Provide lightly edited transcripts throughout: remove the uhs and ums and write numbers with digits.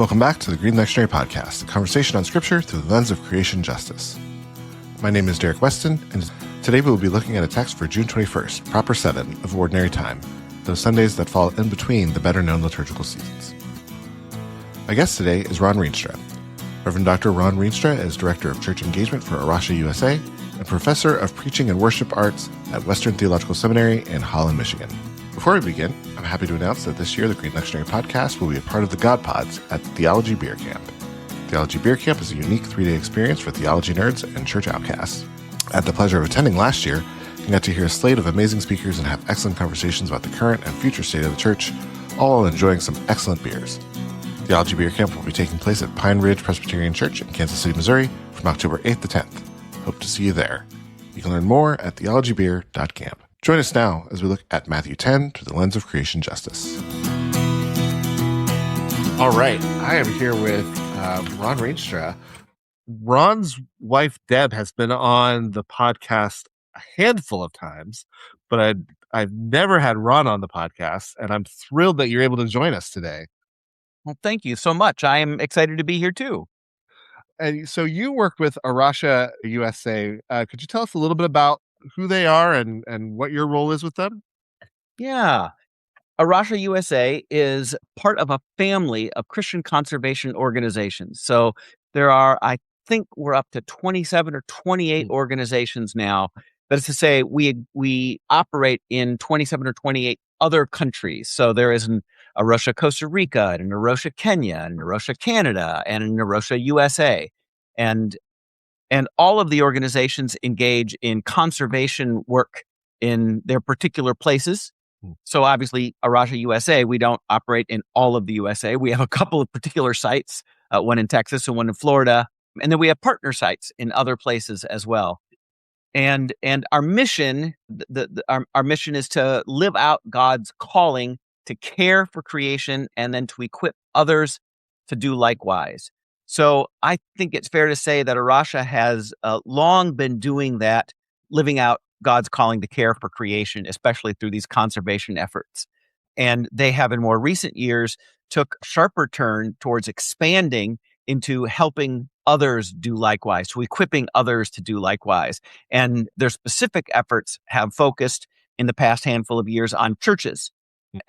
Welcome back to the Green Lectionary Podcast, a conversation on Scripture through the lens of creation justice. My name is Derek Weston, and today we will be looking at a text for June 21st, Proper 7 of Ordinary Time, those Sundays that fall in between the better-known liturgical seasons. My guest today is Ron Rienstra. Reverend Dr. Ron Rienstra is Director of Church Engagement for Rocha, USA, and Professor of Preaching and Worship Arts at Western Theological Seminary in Holland, Michigan. Before we begin, I'm happy to announce that this year the Green Lectionary Podcast will be a part of the God Pods at Theology Beer Camp. Theology Beer Camp is a unique 3-day experience for theology nerds and church outcasts. I had the pleasure of attending last year and got to hear a slate of amazing speakers and have excellent conversations about the current and future state of the church, all while enjoying some excellent beers. Theology Beer Camp will be taking place at Pine Ridge Presbyterian Church in Kansas City, Missouri from October 8th to 10th. Hope to see you there. You can learn more at theologybeer.camp. Join us now as we look at Matthew 10 through the lens of creation justice. All right, I am here with Ron Rienstra. Ron's wife, Deb, has been on the podcast a handful of times, but I've never had Ron on the podcast, and I'm thrilled that you're able to join us today. Well, thank you so much. I am excited to be here too. And so you work with Rocha, USA. Could you tell us a little bit about who they are and what your role is with them? Yeah. Rocha, USA is part of a family of Christian conservation organizations. So there are, I think we're up to 27 or 28 organizations now. That is to say, we operate in 27 or 28 other countries. So there is a Rocha, Costa Rica, and a Rocha, Kenya, and a Rocha, Canada, and a Rocha, USA. And all of the organizations engage in conservation work in their particular places. So obviously, Rocha, USA, we don't operate in all of the USA. We have a couple of particular sites, one in Texas and one in Florida. And then we have partner sites in other places as well. And our mission, our mission is to live out God's calling to care for creation and then to equip others to do likewise. So I think it's fair to say that Rocha has long been doing that, living out God's calling to care for creation, especially through these conservation efforts. And they have in more recent years took a sharper turn towards expanding into helping others do likewise, to equipping others to do likewise. And their specific efforts have focused in the past handful of years on churches.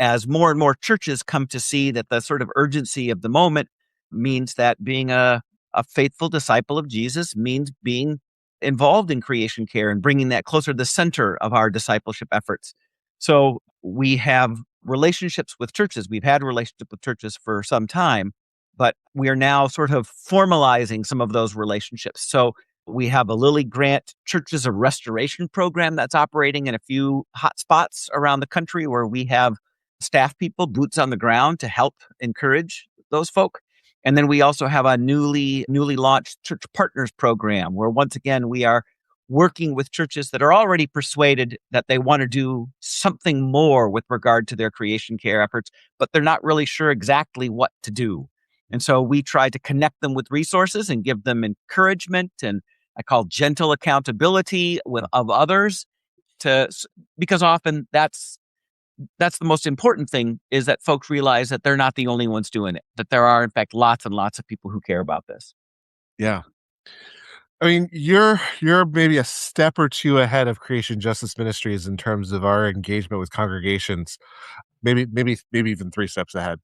As more and more churches come to see that the sort of urgency of the moment means that being a faithful disciple of Jesus means being involved in creation care and bringing that closer to the center of our discipleship efforts. So we have relationships with churches. We've had relationships with churches for some time, but we are now sort of formalizing some of those relationships. So we have a Lilly Grant Churches of Restoration program that's operating in a few hot spots around the country where we have staff people, boots on the ground to help encourage those folk. And then we also have a newly launched Church Partners program where, once again, we are working with churches that are already persuaded that they want to do something more with regard to their creation care efforts, but they're not really sure exactly what to do. And so we try to connect them with resources and give them encouragement, and I call gentle accountability of others, because often that's the most important thing, is that folks realize that they're not the only ones doing it, that there are, in fact, lots and lots of people who care about this. Yeah. I mean, you're maybe a step or two ahead of Creation Justice Ministries in terms of our engagement with congregations, maybe even 3 steps ahead.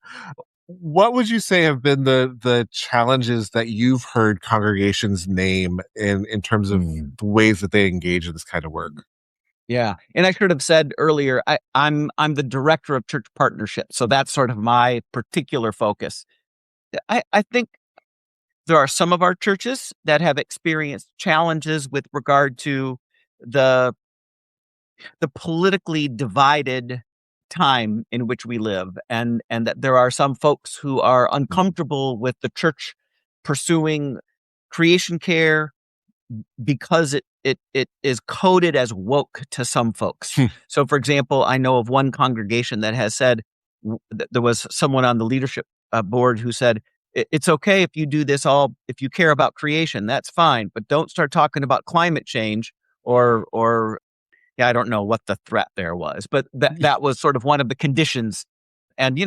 What would you say have been the challenges that you've heard congregations name in terms of the ways that they engage in this kind of work? Yeah. And I should have said earlier, I'm the director of church partnership. So that's sort of my particular focus. I think there are some of our churches that have experienced challenges with regard to the politically divided time in which we live, and that there are some folks who are uncomfortable with the church pursuing creation care because it is coded as woke to some folks. So, for example, I know of one congregation that has said, there was someone on the leadership board who said, it's okay if you do this if you care about creation, that's fine, but don't start talking about climate change or yeah, I don't know what the threat there was, but that was sort of one of the conditions. And,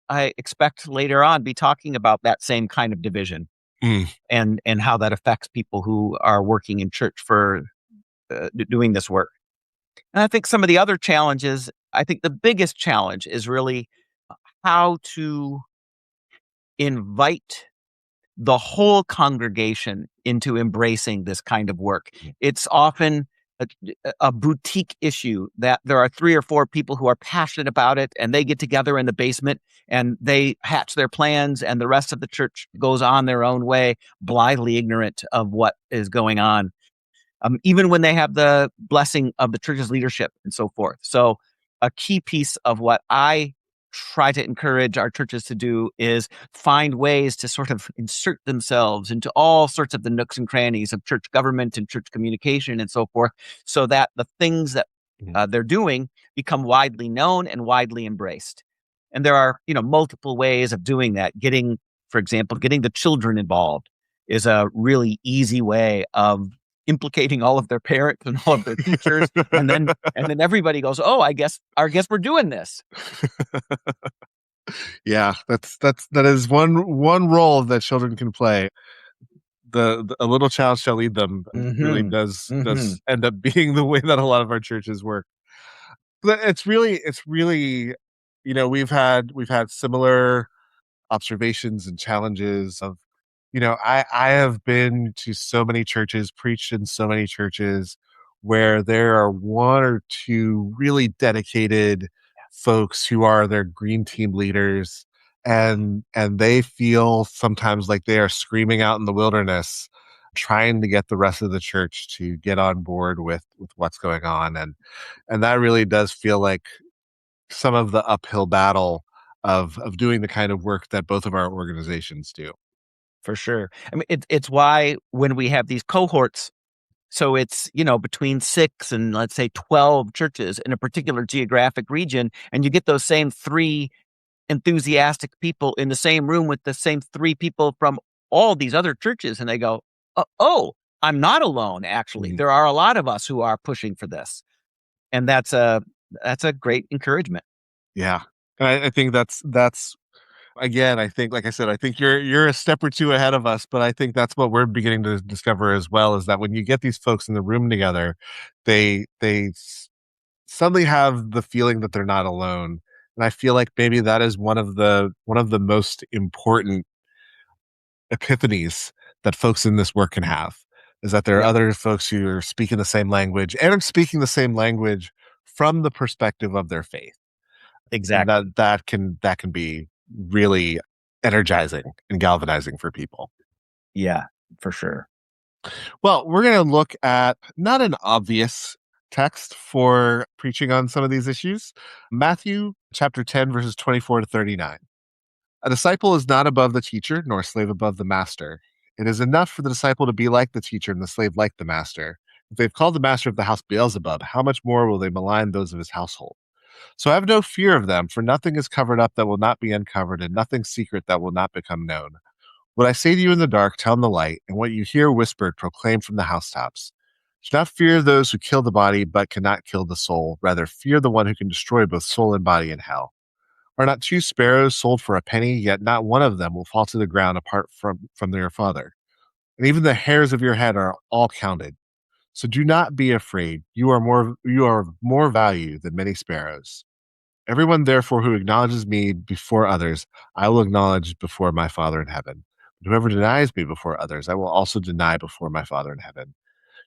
I expect later on be talking about that same kind of division and how that affects people who are working in church for doing this work. And I think some of the other challenges, I think the biggest challenge is really how to invite the whole congregation into embracing this kind of work. It's often a boutique issue that there are 3 or 4 people who are passionate about it, and they get together in the basement and they hatch their plans, and the rest of the church goes on their own way, blithely ignorant of what is going on, even when they have the blessing of the church's leadership and so forth. So a key piece of what I try to encourage our churches to do is find ways to sort of insert themselves into all sorts of the nooks and crannies of church government and church communication and so forth, so that the things that they're doing become widely known and widely embraced. And there are, multiple ways of doing that. For example, getting the children involved is a really easy way of implicating all of their parents and all of their teachers, and then everybody goes, "Oh, I guess we're doing this." Yeah, that is one role that children can play. A little child shall lead them really does end up being the way that a lot of our churches work. But it's really we've had similar observations and challenges of I have been to so many churches, preached in so many churches where there are 1 or 2 really dedicated folks who are their green team leaders, and they feel sometimes like they are screaming out in the wilderness trying to get the rest of the church to get on board with what's going on, and that really does feel like some of the uphill battle of doing the kind of work that both of our organizations do. For sure. I mean, it's why when we have these cohorts, so it's, between 6 and let's say 12 churches in a particular geographic region, and you get those same 3 enthusiastic people in the same room with the same 3 people from all these other churches, and they go, "Oh, I'm not alone, actually. There are a lot of us who are pushing for this." And that's a great encouragement. Yeah. And I think that's again, I think, like I said, I think you're a step or 2 ahead of us, but I think that's what we're beginning to discover as well, is that when you get these folks in the room together, they suddenly have the feeling that they're not alone. And I feel like maybe that is one of the most important epiphanies that folks in this work can have, is that there are other folks who are speaking the same language and are speaking the same language from the perspective of their faith. Exactly. And that can be really energizing and galvanizing for people. Yeah, for sure. Well, we're going to look at not an obvious text for preaching on some of these issues. Matthew chapter 10, verses 24 to 39. A disciple is not above the teacher, nor a slave above the master. It is enough for the disciple to be like the teacher and the slave like the master. If they've called the master of the house Beelzebub, how much more will they malign those of his household? So have no fear of them, for nothing is covered up that will not be uncovered, and nothing secret that will not become known. What I say to you in the dark, tell in the light, and what you hear whispered, proclaim from the housetops. Do not fear those who kill the body, but cannot kill the soul. Rather, fear the one who can destroy both soul and body in hell. Are not 2 sparrows sold for a penny? Yet not one of them will fall to the ground apart from their father. And even the hairs of your head are all counted. So do not be afraid. You are of more value than many sparrows. Everyone, therefore, who acknowledges me before others, I will acknowledge before my Father in heaven. But whoever denies me before others, I will also deny before my Father in heaven.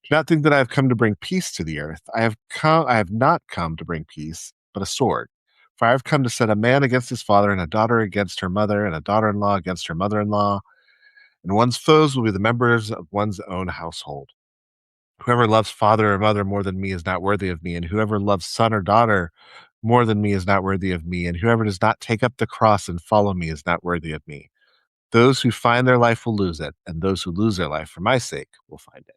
Do not think that I have come to bring peace to the earth. I have not come to bring peace, but a sword. For I have come to set a man against his father, and a daughter against her mother, and a daughter-in-law against her mother-in-law. And one's foes will be the members of one's own household. Whoever loves father or mother more than me is not worthy of me, and whoever loves son or daughter more than me is not worthy of me, and whoever does not take up the cross and follow me is not worthy of me. Those who find their life will lose it, and those who lose their life for my sake will find it.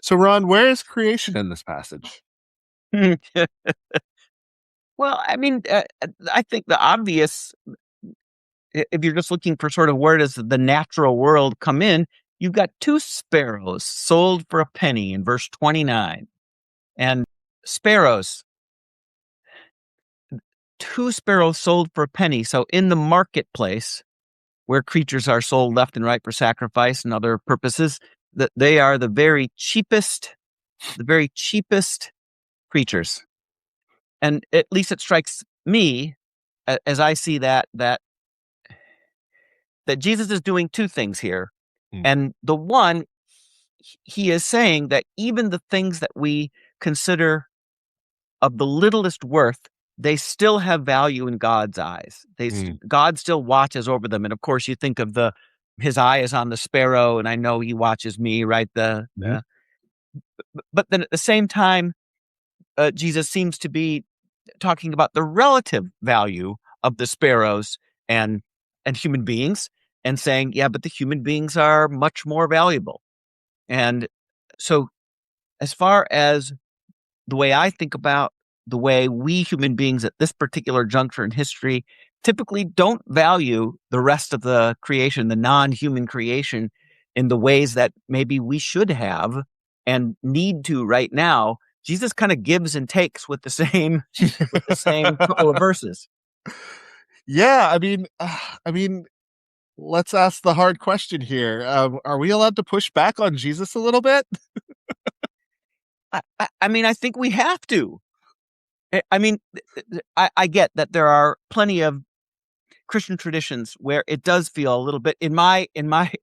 So, Ron, where is creation in this passage? Well, I mean, I think the obvious, if you're just looking for sort of where does the natural world come in, you've got 2 sparrows sold for a penny in verse 29. And sparrows, 2 sparrows sold for a penny. So in the marketplace, where creatures are sold left and right for sacrifice and other purposes, that they are the very cheapest creatures. And at least it strikes me, as I see that Jesus is doing 2 things here. And the one, he is saying that even the things that we consider of the littlest worth, they still have value in God's eyes. God still watches over them. And of course, you think of his eye is on the sparrow, and I know he watches me, right? But then at the same time, Jesus seems to be talking about the relative value of the sparrows and human beings, and saying, yeah, but the human beings are much more valuable. And so, as far as the way I think about the way we human beings at this particular juncture in history typically don't value the rest of the creation, the non-human creation, in the ways that maybe we should have and need to right now, Jesus kind of gives and takes with the same couple of verses. Yeah, I mean, let's ask the hard question here. Are we allowed to push back on Jesus a little bit? I mean, I think we have to. I mean, I get that there are plenty of Christian traditions where it does feel a little bit in my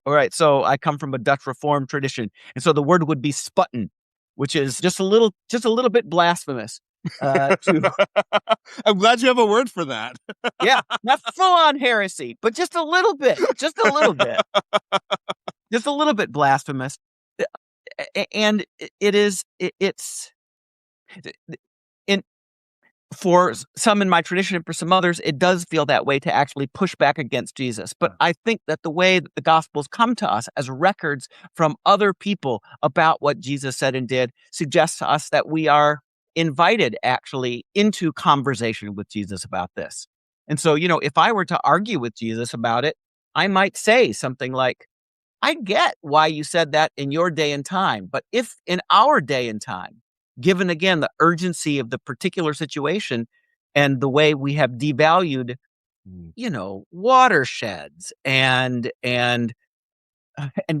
all right, so I come from a Dutch Reformed tradition, and so the word would be sputten, which is just a little bit blasphemous. To I'm glad you have a word for that. Yeah, not full on heresy, but just a little bit blasphemous. And it's in for some in my tradition and for some others, it does feel that way to actually push back against Jesus. But I think that the way that the Gospels come to us as records from other people about what Jesus said and did suggests to us that we are invited actually into conversation with Jesus about this. And so, if I were to argue with Jesus about it, I might say something like, I get why you said that in your day and time, but if in our day and time, given again the urgency of the particular situation and the way we have devalued, watersheds and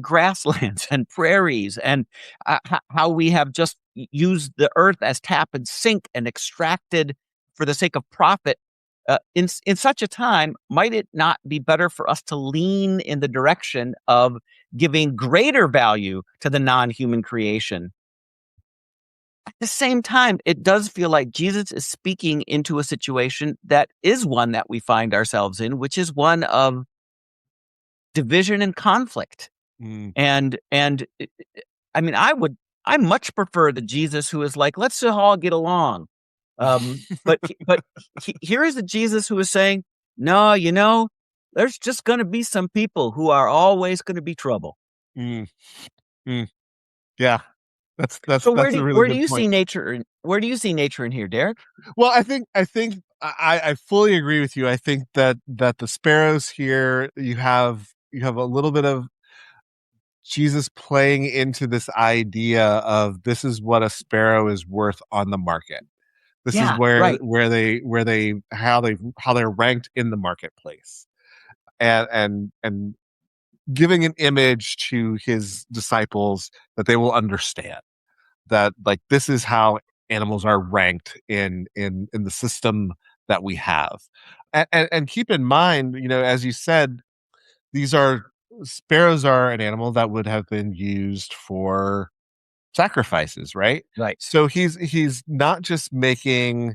grasslands and prairies, and how we have just used the earth as tap and sink and extracted for the sake of profit, in such a time, might it not be better for us to lean in the direction of giving greater value to the non-human creation? At the same time, it does feel like Jesus is speaking into a situation that is one that we find ourselves in, which is one of division and conflict. And I mean, I much prefer the Jesus who is like, let's all get along. But here is the Jesus who is saying, no, there's just going to be some people who are always going to be trouble. Yeah. That's so where do you see nature? Where do you see nature in here, Derek? Well, I think I fully agree with you. I think that the sparrows here, you have a little bit of Jesus playing into this idea of this is what a sparrow is worth on the market. This is where how they're ranked in the marketplace, and giving an image to his disciples that they will understand that, like, this is how animals are ranked in the system that we have. And keep in mind, as you said, sparrows are an animal that would have been used for sacrifices, right? Right. So he's not just making,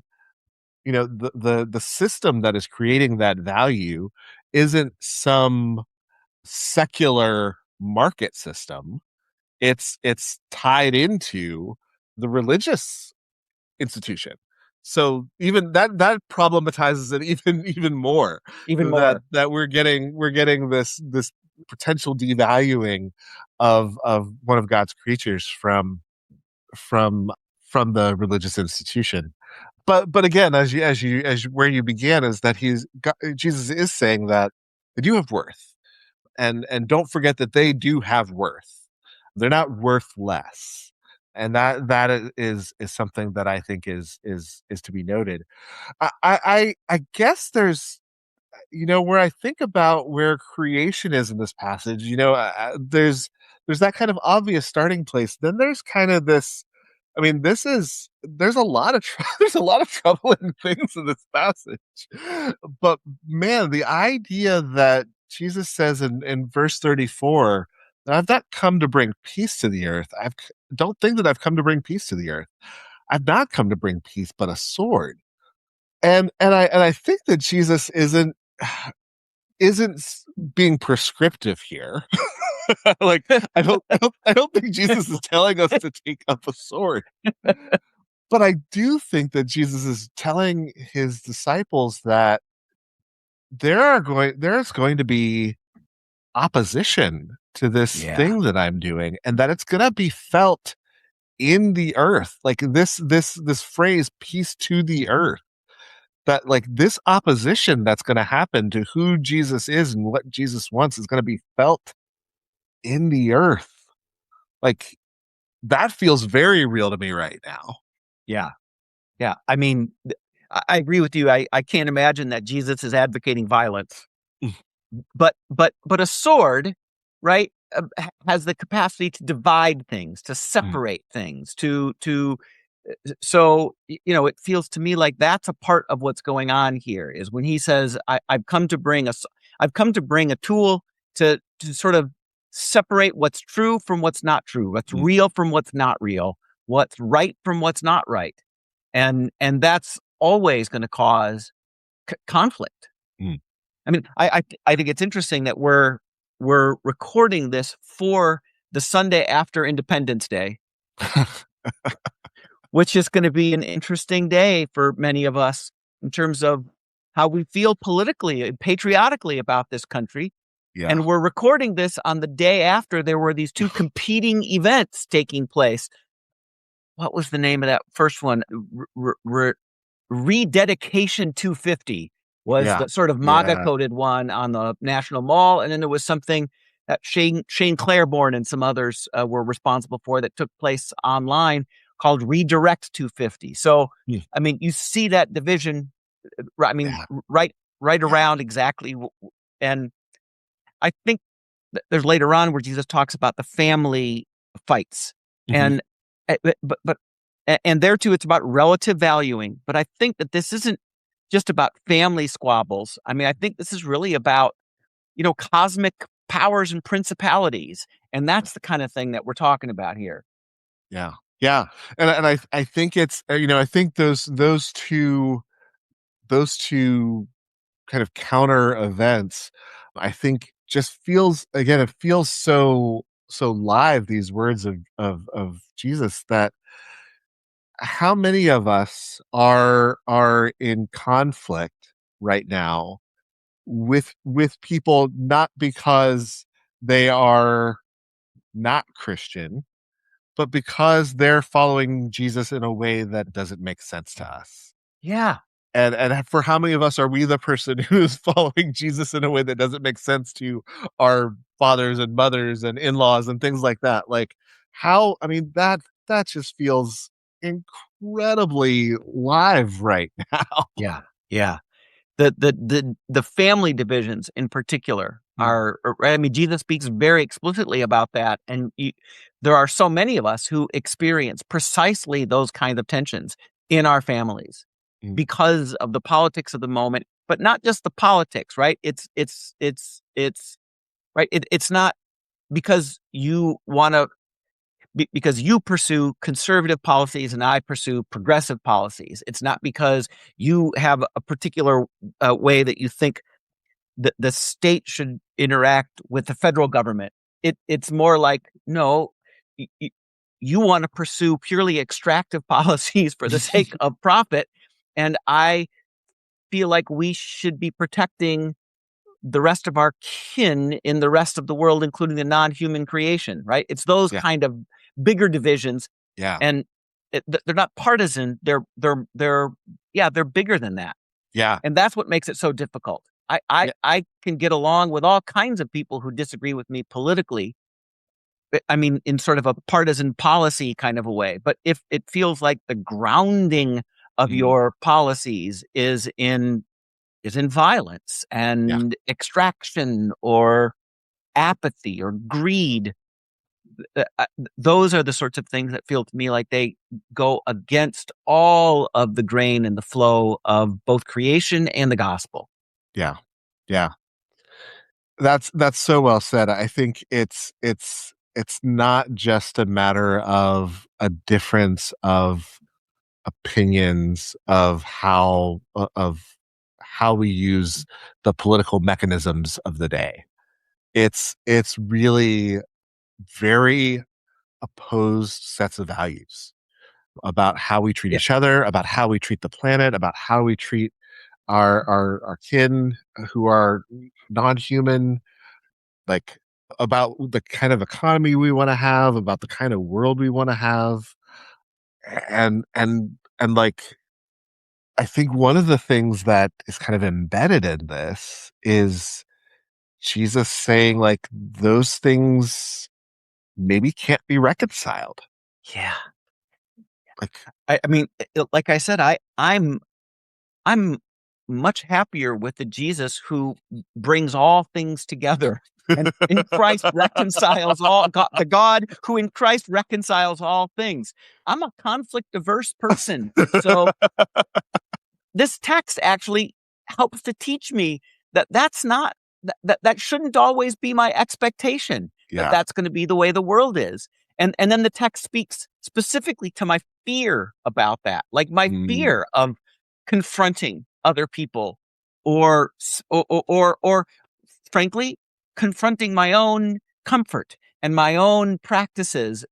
the system that is creating that value isn't some secular market system. It's tied into the religious institution. So even that problematizes it even more. That we're getting this potential devaluing of one of God's creatures from the religious institution. But again, as where you began, is that Jesus is saying that you have worth, and don't forget that they do have worth. They're not worth less. and that is something that I think is to be noted. I guess there's, where I think about where creation is in this passage, there's that kind of obvious starting place. Then there's kind of this. I mean, there's a lot of there's a lot of troubling things in this passage, but man, the idea that Jesus says in verse 34 that I've not come to bring peace to the earth. Don't think that I've come to bring peace to the earth. I've not come to bring peace, but a sword. And I think that Jesus isn't being prescriptive here. Like I don't think Jesus is telling us to take up a sword. But I do think that Jesus is telling his disciples that there's going to be opposition to this Yeah. thing that I'm doing, and that it's going to be felt in the earth. Like this phrase, peace to the earth, that like this opposition that's going to happen to who Jesus is and what Jesus wants is going to be felt in the earth. Like that feels very real to me right now. Yeah. Yeah. I mean, I agree with you. I can't imagine that Jesus is advocating violence. But a sword, right, has the capacity to divide things, to separate things, so it feels to me like that's a part of what's going on here. Is when he says, I've come to bring a tool to sort of separate what's true from what's not true, what's real from what's not real, what's right from what's not right, and that's always going to cause conflict. I mean, I think it's interesting that we're recording this for the Sunday after Independence Day, which is going to be an interesting day for many of us in terms of how we feel politically and patriotically about this country. Yeah. And we're recording this on the day after there were these two competing events taking place. What was the name of that first one? Rededication 250 was the sort of MAGA coded one on the National Mall. And then there was something that Shane Claiborne and some others were responsible for that took place online called Redirect 250. So, I mean, you see that division, I mean, right around exactly. And I think there's later on where Jesus talks about the family fights. And, and there too, it's about relative valuing. But I think that this isn't just about family squabbles. I mean, I think this is really about, cosmic powers and principalities. And that's the kind of thing that we're talking about here. Yeah. Yeah. And I think it's, I think those two kind of counter events, I think just it feels so live, these words of Jesus, that how many of us are in conflict right now with people, not because they are not Christian, but because they're following Jesus in a way that doesn't make sense to us. Yeah. And for how many of us are we the person who is following Jesus in a way that doesn't make sense to our fathers and mothers and in-laws and things like that? Like I mean, that just feels incredibly live right now. Yeah. Yeah. The family divisions in particular are, I mean, Jesus speaks very explicitly about that. And there are so many of us who experience precisely those kinds of tensions in our families because of the politics of the moment, but not just the politics, right? It's right. It's not because you want to, because you pursue conservative policies and I pursue progressive policies. It's not because you have a particular way that you think that the state should interact with the federal government. It's more like, no, you want to pursue purely extractive policies for the sake of profit. And I feel like we should be protecting the rest of our kin in the rest of the world, including the non-human creation, right? It's those kind of bigger divisions. Yeah. And they're not partisan. They're bigger than that. Yeah. And that's what makes it so difficult. I can get along with all kinds of people who disagree with me politically, I mean, in sort of a partisan policy kind of a way, but if it feels like the grounding of your policies is in violence Yeah. and extraction or apathy or greed, those are the sorts of things that feel to me like they go against all of the grain and the flow of both creation and the gospel. Yeah. Yeah. That's so well said. I think it's not just a matter of a difference of opinions of how we use the political mechanisms of the day. It's really very opposed sets of values about how we treat Yeah. each other, about how we treat the planet, about how we treat our kin who are non-human, like about the kind of economy we want to have, about the kind of world we want to have. And like I think one of the things that is kind of embedded in this is Jesus saying like those things maybe can't be reconciled. Yeah. Like I mean, like I said, I'm much happier with the Jesus who brings all things together and in Christ reconciles all, the God who in Christ reconciles all things. I'm a conflict averse person. So this text actually helps to teach me that that's not, that shouldn't always be my expectation, that yeah. that's going to be the way the world is. And then the text speaks specifically to my fear about that, like my Mm. fear of confronting other people or frankly confronting my own comfort and my own practices,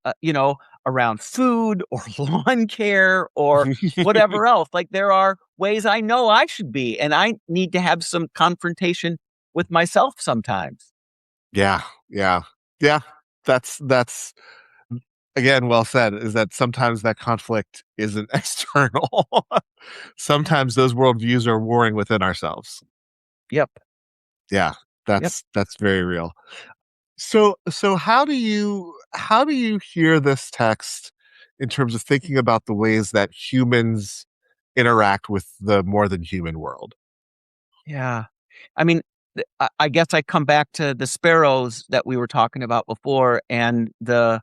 around food or lawn care or whatever else. Like there are ways I know I should be, and I need to have some confrontation with myself sometimes. Yeah. Yeah. Yeah. That's again well said, is that sometimes that conflict isn't external. Yeah. Sometimes those worldviews are warring within ourselves. Yep. Yeah, Yep. that's very real. So how do you hear this text in terms of thinking about the ways that humans interact with the more than human world? Yeah. I mean, I guess I come back to the sparrows that we were talking about before and the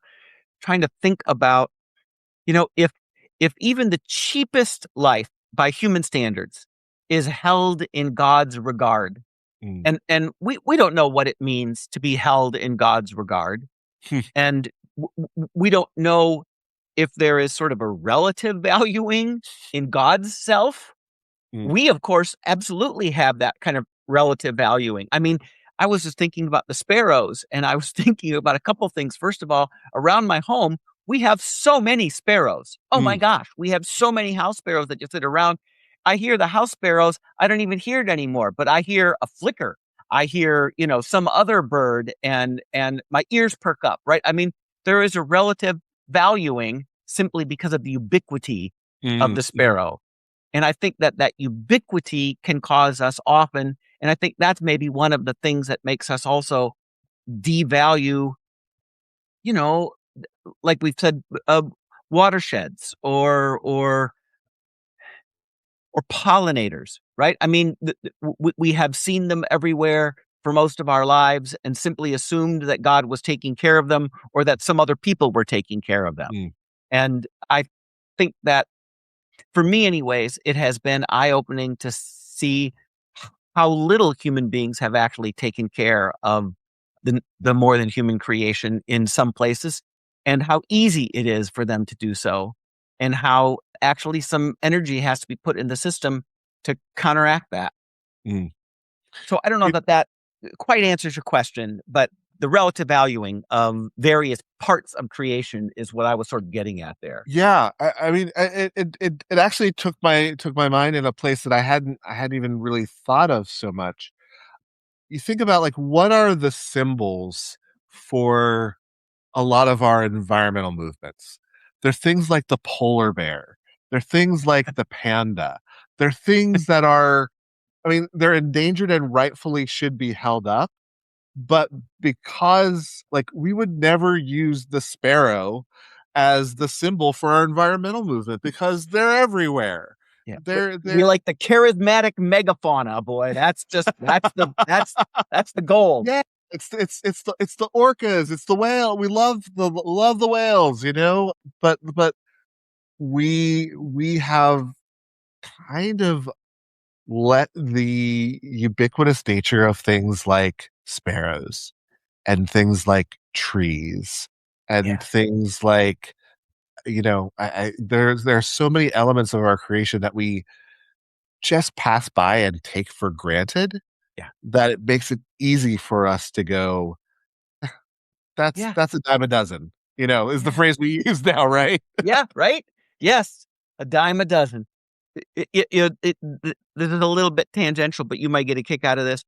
trying to think about, if even the cheapest life by human standards is held in God's regard, Mm. and we don't know what it means to be held in God's regard, and we don't know if there is sort of a relative valuing in God's self. Mm. We, of course, absolutely have that kind of relative valuing. I mean, I was just thinking about the sparrows, and I was thinking about a couple things. First of all, around my home, we have so many sparrows. Oh my Mm. gosh, we have so many house sparrows that just sit around. I hear the house sparrows. I don't even hear it anymore, but I hear a flicker. I hear, some other bird, and my ears perk up, right? I mean, there is a relative valuing simply because of the ubiquity of Mm. the Mhm. sparrow. And I think that ubiquity can cause us often, and I think that's maybe one of the things that makes us also devalue, you know, like we've said, watersheds or pollinators, right? I mean, we have seen them everywhere for most of our lives and simply assumed that God was taking care of them or that some other people were taking care of them. Mm. And I think that for me anyways, it has been eye-opening to see how little human beings have actually taken care of the more than human creation in some places, and how easy it is for them to do so, and how actually some energy has to be put in the system to counteract that. Mm. So I don't know that quite answers your question, but the relative valuing of various parts of creation is what I was sort of getting at there. Yeah, I mean, it actually took my mind in a place that I hadn't even really thought of so much. You think about like what are the symbols for a lot of our environmental movements? They're things like the polar bear. They're things like the panda. They're things that are, I mean, they're endangered and rightfully should be held up. but because like we would never use the sparrow as the symbol for our environmental movement because they're everywhere. Yeah. We They're like the charismatic megafauna, boy. That's the goal. yeah, it's the orcas, it's the whale. We love the whales, but we have kind of let the ubiquitous nature of things like sparrows and things like trees and Yeah. things like there's so many elements of our creation that we just pass by and take for granted Yeah. that it makes it easy for us to go, Yeah. that's a dime a dozen, is the Yeah. phrase we use now, right? Yeah. Right. Yes. A dime a dozen. This is a little bit tangential, but you might get a kick out of this.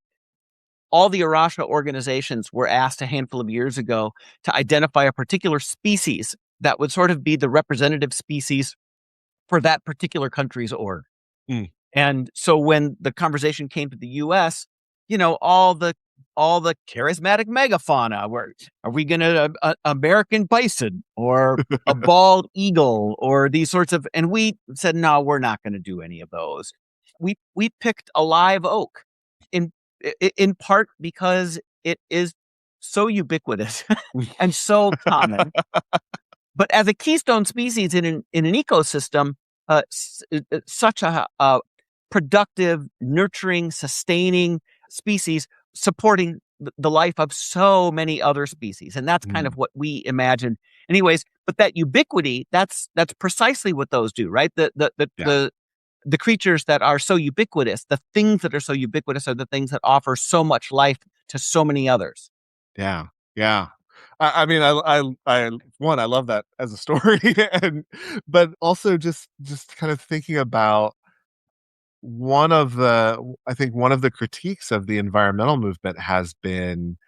All the Arasha organizations were asked a handful of years ago to identify a particular species that would sort of be the representative species for that particular country's org. Mm. And so when the conversation came to the US, all the charismatic megafauna, are we going to American bison or a bald eagle or these sorts of, and we said, no, we're not going to do any of those. We picked a live oak in part because it is so ubiquitous and so common. But as a keystone species in an ecosystem, such a productive, nurturing, sustaining species supporting the life of so many other species, and that's kind of what we imagine. Anyways, but that ubiquity, that's precisely what those do, right? The creatures that are so ubiquitous, the things that are so ubiquitous are the things that offer so much life to so many others. Yeah, yeah. I mean, I love that as a story, but also just kind of thinking about I think one of the critiques of the environmental movement has been,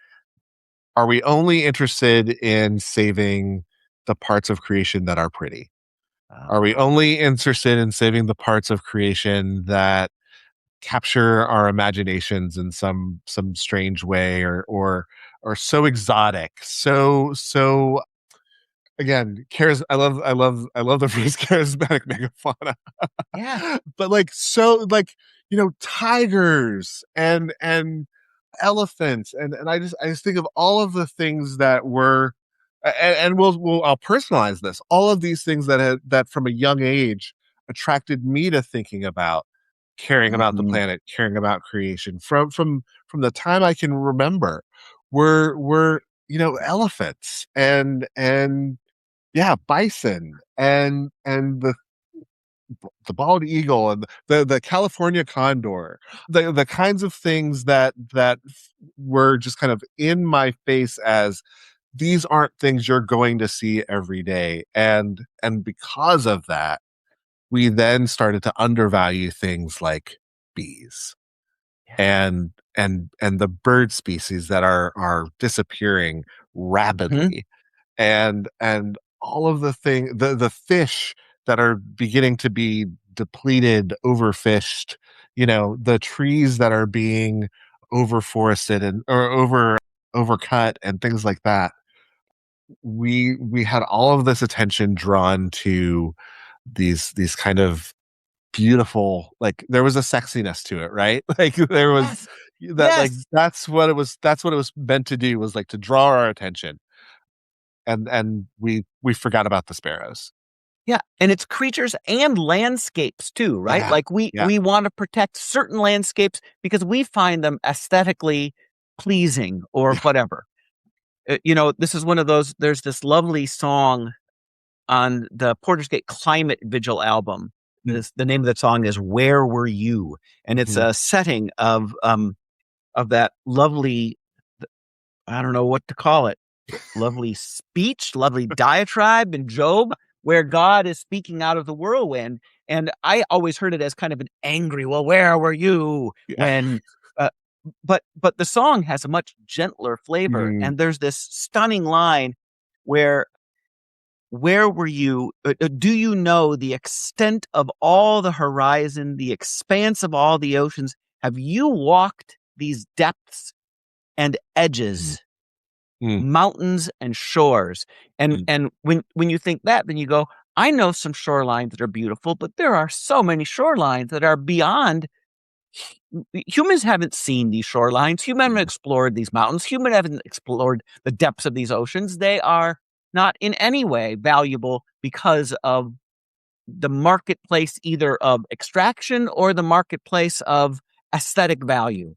are we only interested in saving the parts of creation that are pretty? Are we only interested in saving the parts of creation that capture our imaginations in some strange way or so exotic, so again, I love the phrase charismatic megafauna. Yeah. But like, so like, tigers and elephants, and I just think of all of the things that were, and I'll personalize this, all of these things that from a young age attracted me to thinking about caring about the Mhm. planet, caring about creation from the time I can remember, were elephants and yeah, bison and the bald eagle and the California condor, the kinds of things that were just kind of in my face as these aren't things you're going to see every day, and because of that, we then started to undervalue things like bees Yeah. and the bird species that are disappearing Mhm. rapidly, and all of the fish that are beginning to be depleted, overfished, the trees that are being overforested and or overcut and things like that. We had all of this attention drawn to these kind of beautiful, like there was a sexiness to it, right? Like there was Yes. that, like Yes. that's what it was meant to do, was like to draw our attention, and we forgot about the sparrows. Yeah, and it's creatures and landscapes too, right? Yeah, Like we yeah, we wanna protect certain landscapes because we find them aesthetically pleasing or yeah. whatever. This is one of those, there's this lovely song on the Porter's Gate Climate Vigil album. Mm, The name of the song is "Where Were You?" And it's mhm. a setting of that lovely, I don't know what to call it, lovely speech, lovely diatribe in Job, where God is speaking out of the whirlwind. And I always heard it as kind of an angry, well, where were you Yeah. when, uh, but the song has a much gentler flavor. Mm, And there's this stunning line where were you? Do you know the extent of all the horizon, the expanse of all the oceans? Have you walked these depths and edges, Mm. mountains and shores. And when you think that, then you go, I know some shorelines that are beautiful, but there are so many shorelines that are beyond. Humans haven't seen these shorelines. Humans haven't explored these mountains. Humans haven't explored the depths of these oceans. They are not in any way valuable because of the marketplace, either of extraction or the marketplace of aesthetic value.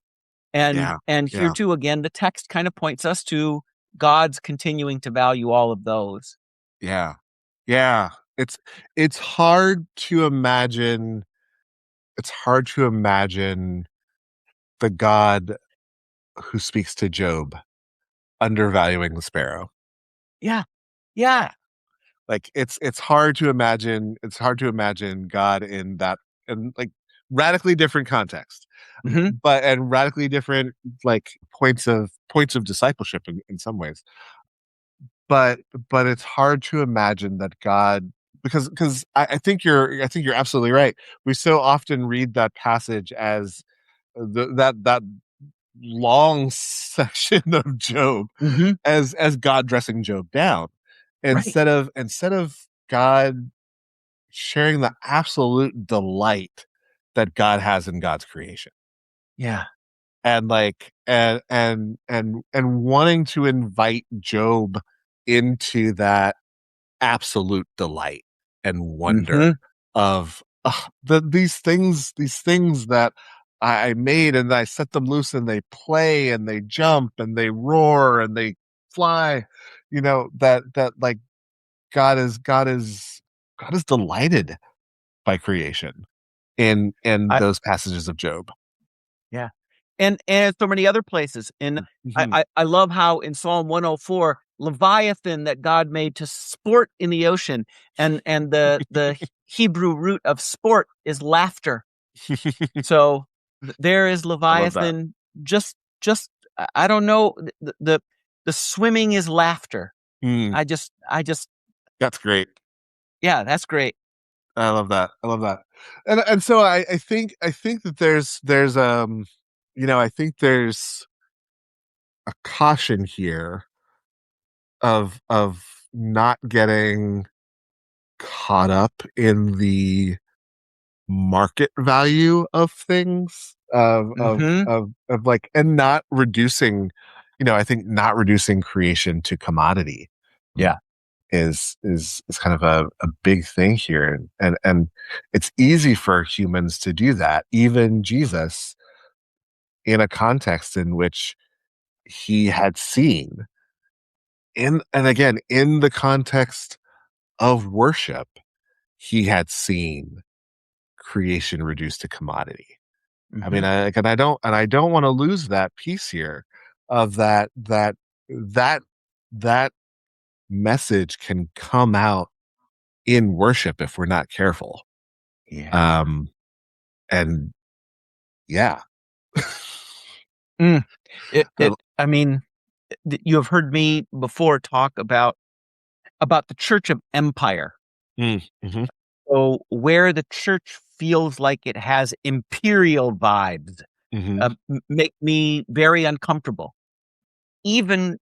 And here too, again, the text kind of points us to God's continuing to value all of those. Yeah. It's hard to imagine. It's hard to imagine the God who speaks to Job undervaluing the sparrow. Yeah. Like it's hard to imagine. It's hard to imagine God in that, and like radically different context, but and radically different like points of discipleship in some ways. But it's hard to imagine that God, because I think you're absolutely right. We so often read that passage as that long section of Job as God dressing Job down, instead of God sharing the absolute delight that God has in God's creation. Yeah. And like and wanting to invite Job into that absolute delight and wonder of these things that I made, and I set them loose, and they play and they jump and they roar and they fly, that like God is delighted by creation in I, those passages of Job. yeah. And so many other places. And Mhm. I love how in Psalm 104, Leviathan that God made to sport in the ocean, and the Hebrew root of sport is laughter. So there is I love that. Leviathan. Just I don't know, the swimming is laughter. Mm, I just that's great. yeah, that's great. I love that. I love that. And so I think that I think there's a caution here of not getting caught up in the market value of things, of like, and not reducing, I think not reducing creation to commodity Yeah. is kind of a big thing here. And it's easy for humans to do that, even Jesus, in a context in which he had seen, and again in the context of worship, he had seen creation reduced to commodity. I mean, I don't want to lose that piece here, of that that message can come out in worship if we're not careful. Yeah. Um, and yeah. Mm. Uh, I mean, you have heard me before talk about the Church of Empire. mhm, So where the church feels like it has imperial vibes, mhm, make me very uncomfortable. Even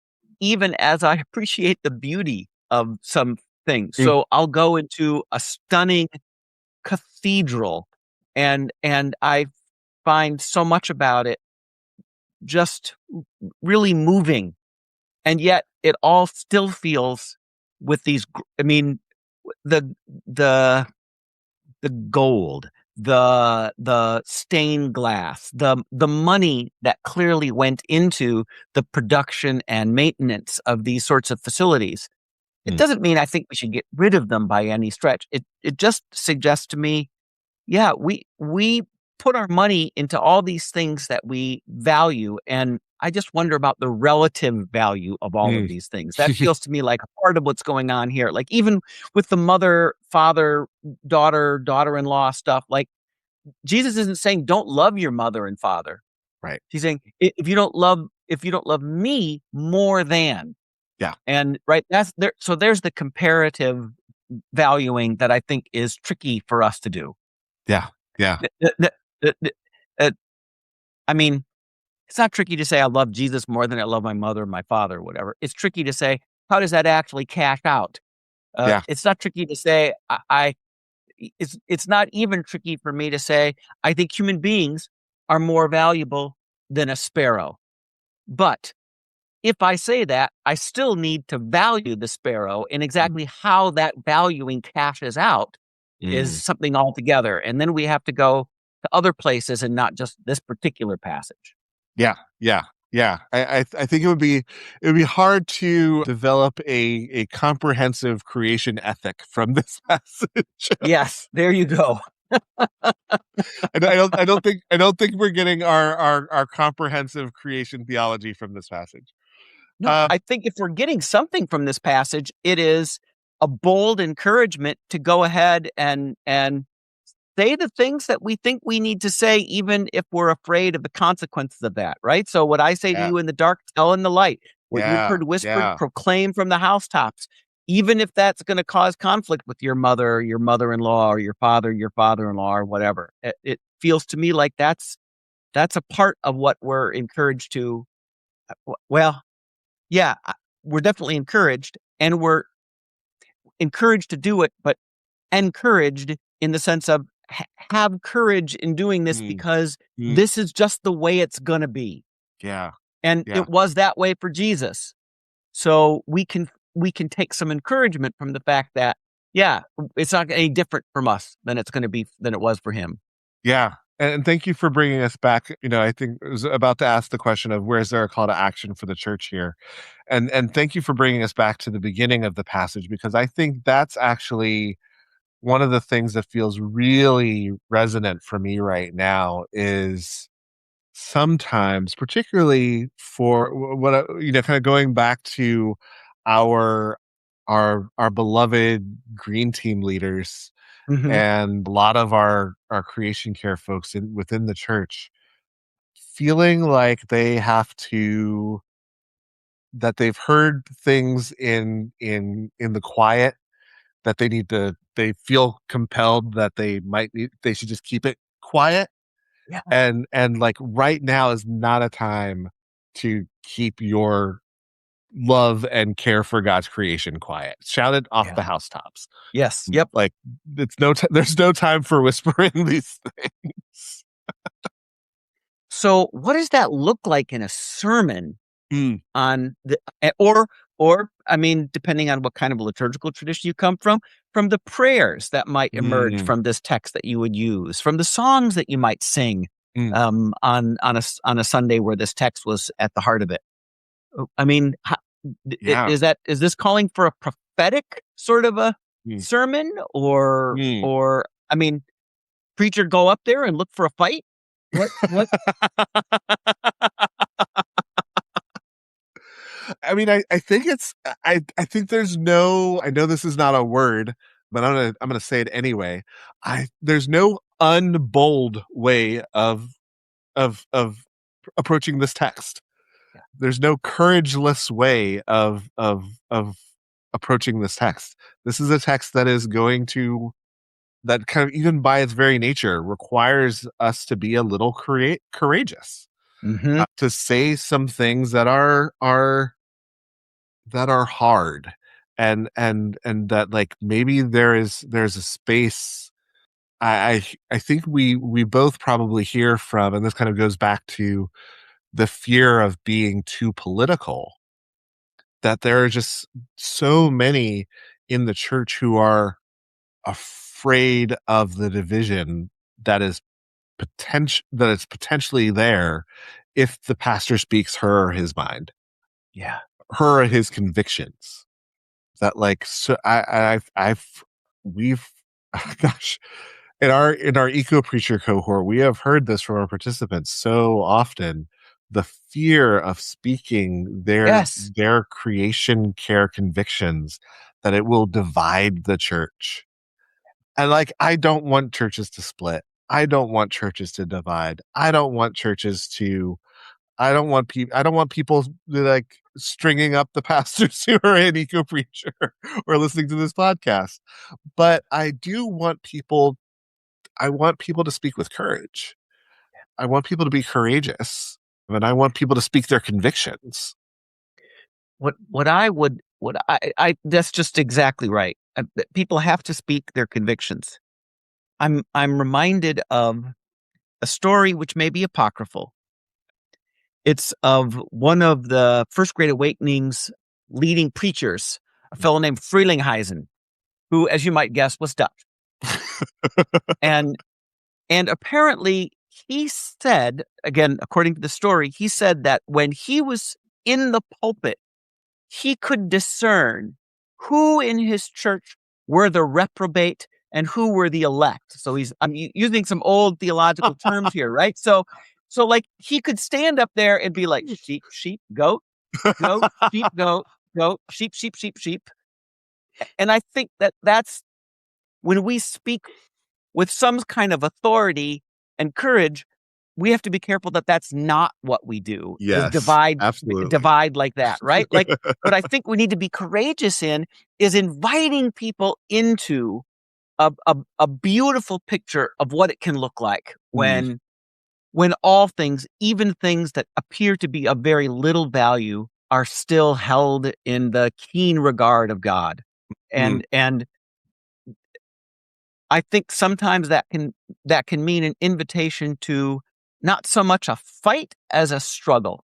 as I appreciate the beauty of some things. mm, So I'll go into a stunning cathedral, and I find so much about it just really moving, and yet it all still feels with these. I mean, the the the gold, the stained glass, the money that clearly went into the production and maintenance of these sorts of facilities. It mm, doesn't mean I think we should get rid of them by any stretch. It just suggests to me, yeah, we put our money into all these things that we value, and I just wonder about the relative value of all of mm. these things. That feels to me like a part of what's going on here. Like even with the mother, father, daughter, daughter-in-law stuff, like Jesus isn't saying don't love your mother and father. Right. He's saying if you don't love me more than, Yeah. and right, that's there. So there's the comparative valuing that I think is tricky for us to do. Yeah. Yeah. The- the- the- the- uh, I mean, It's not tricky to say I love Jesus more than I love my mother, my father, whatever. It's tricky to say, how does that actually cash out? Yeah. It's not tricky to say it's not even tricky for me to say I think human beings are more valuable than a sparrow. But if I say that, I still need to value the sparrow, and exactly how that valuing cashes out is Mm. something altogether. And then we have to go to other places and not just this particular passage. Yeah, yeah, yeah. I think it would be hard to develop a comprehensive creation ethic from this passage. Yes, there you go. I don't think we're getting our comprehensive creation theology from this passage. No, I think if we're getting something from this passage, it is a bold encouragement to go ahead and say the things that we think we need to say, even if we're afraid of the consequences of that, right? So what I say to Yeah, you in the dark, tell in the light. What you've yeah, heard whispered, yeah, proclaim from the housetops. Even if that's going to cause conflict with your mother, or your mother-in-law, or your father-in-law, or whatever. It feels to me like that's a part of what we're encouraged to. Well, yeah, we're definitely encouraged, and we're encouraged to do it, but encouraged in the sense of have courage in doing this mm, because mm, this is just the way it's going to be. yeah, And yeah, it was that way for Jesus. So we can take some encouragement from the fact that, yeah, it's not any different from us than it's going to be than it was for him. yeah. And thank you for bringing us back. You know, I think I was about to ask the question of where's there a call to action for the church here, and thank you for bringing us back to the beginning of the passage, because I think that's actually one of the things that feels really resonant for me right now is sometimes, particularly for you know, kind of going back to our our beloved green team leaders Hmm. and a lot of our creation care folks within the church feeling like they have to that they've heard things in the quiet that they feel compelled that they should just keep it quiet, Yeah. and like right now is not a time to keep your love and care for God's creation quiet. Shout it off Yeah. the housetops. Yes. Yep. Like there's no time for whispering these things. So what does that look like in a sermon Mm, on the I mean, depending on what kind of liturgical tradition you come from the prayers that might emerge mm, from this text that you would use, from the songs that you might sing mm. on a Sunday where this text was at the heart of it. I mean, Yeah. is this calling for a prophetic sort of a Mm, sermon, mm. or I mean, preacher go up there and look for a fight? What? I mean, I think I think there's no I know this is not a word, but I'm gonna say it anyway. I There's no unbold way of approaching this text. Yeah. There's no courageless way of approaching this text. This is a text that is going to that kind of even by its very nature requires us to be a little courageous, Hmm. to say some things that are hard, and that like maybe there's a space. I think we both probably hear from, and this kind of goes back to the fear of being too political, that there are just so many in the church who are afraid of the division that is potentially there if the pastor speaks her or his mind, Yeah. her or his convictions. That like so I've we've gosh, in our eco preacher cohort, we have heard this from our participants so often, the fear of speaking Yes. their creation care convictions, that it will divide the church. And like I don't want churches to split. I don't want churches to divide. I don't want people like stringing up the pastors who are in eco preacher or listening to this podcast. But I want people to speak with courage. I want people to be courageous. And I want people to speak their convictions. That's just exactly right. People have to speak their convictions. I'm reminded of a story which may be apocryphal. It's of one of the First Great Awakening's leading preachers, a fellow named Frelinghuysen, who, as you might guess, was Dutch. And apparently he said, again, according to the story, he said that when he was in the pulpit, he could discern who in his church were the reprobate and who were the elect. So I'm using some old theological terms here, right? So like he could stand up there and be like, sheep, sheep, goat, goat, sheep, goat, goat, sheep, sheep, sheep, sheep. And I think that's when we speak with some kind of authority and courage, we have to be careful that that's not what we do. Yes, is absolutely. divide like that, right? Like what I think we need to be courageous in is inviting people into a beautiful picture of what it can look like when all things, even things that appear to be of very little value, are still held in the keen regard of God. And I think sometimes that can mean an invitation to not so much a fight as a struggle.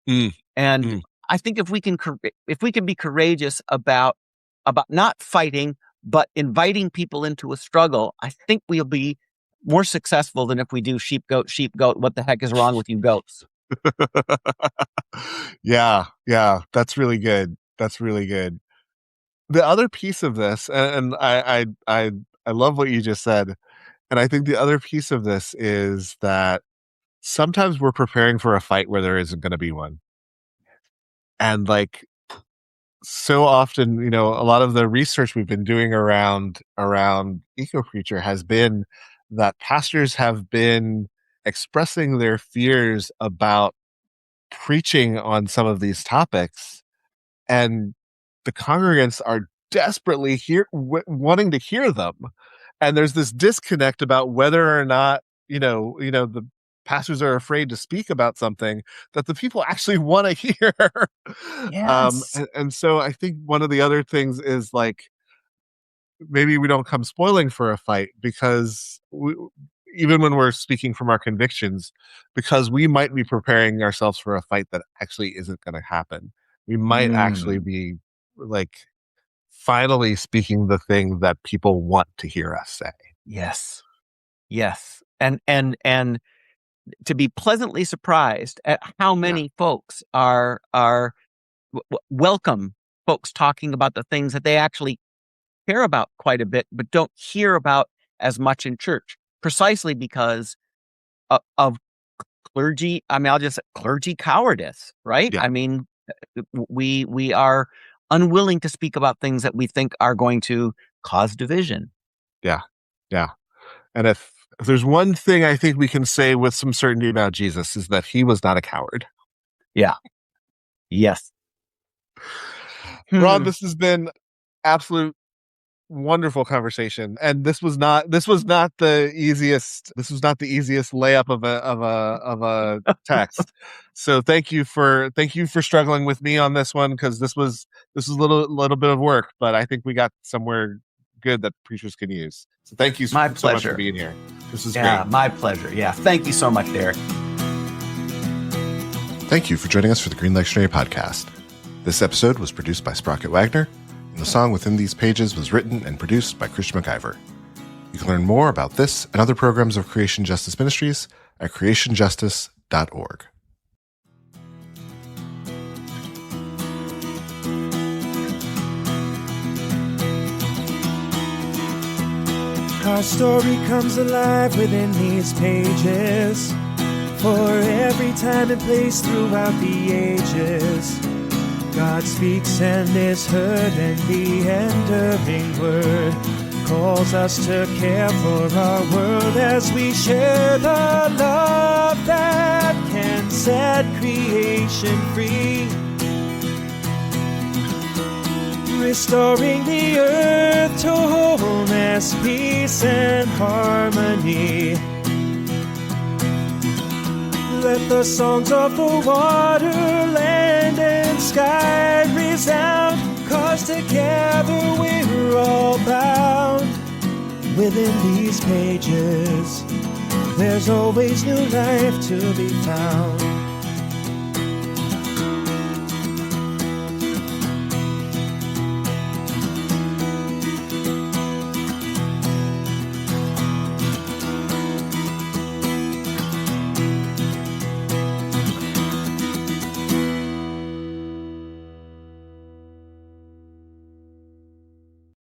And I think if we can be courageous about not fighting but inviting people into a struggle, I think we'll be more successful than if we do sheep, goat, what the heck is wrong with you goats? Yeah, that's really good. That's really good. The other piece of this, and I love what you just said, and I think the other piece of this is that sometimes we're preparing for a fight where there isn't going to be one. And like so often, a lot of the research we've been doing around eco-preacher has been that pastors have been expressing their fears about preaching on some of these topics, and the congregants are desperately wanting to hear them. And there's this disconnect about whether or not, the pastors are afraid to speak about something that the people actually want to hear. Yes. And so I think one of the other things is like, maybe we don't come spoiling for a fight, because even when we're speaking from our convictions, because we might be preparing ourselves for a fight that actually isn't going to happen. We might actually be like finally speaking the thing that people want to hear us say. Yes. And to be pleasantly surprised at how many folks are welcome folks talking about the things that they actually care about quite a bit, but don't hear about as much in church, precisely because of clergy. I mean, I'll just say clergy cowardice, right? Yeah. I mean, we are unwilling to speak about things that we think are going to cause division. Yeah. And if there's one thing I think we can say with some certainty about Jesus, is that he was not a coward. Yeah. Yes. Ron, this has been absolute wonderful conversation, and this was not the easiest layup of a text. So thank you for struggling with me on this one, because this was a little bit of work, but I think we got somewhere good that preachers can use. So thank you so much for being here. This is great. My pleasure. Yeah, thank you so much, Derek. Thank you for joining us for the Green Lectionary podcast. This episode was produced by Sprocket Wagner, and the song Within These Pages was written and produced by Christian McIver. You can learn more about this and other programs of Creation Justice Ministries at creationjustice.org. Our story comes alive within these pages, for every time and place throughout the ages. God speaks and is heard, and the enduring word calls us to care for our world as we share the love that can set creation free. Restoring the earth to wholeness, peace, and harmony. Let the songs of the water, land, and sky resound, 'cause together we're all bound within these pages. There's always new life to be found.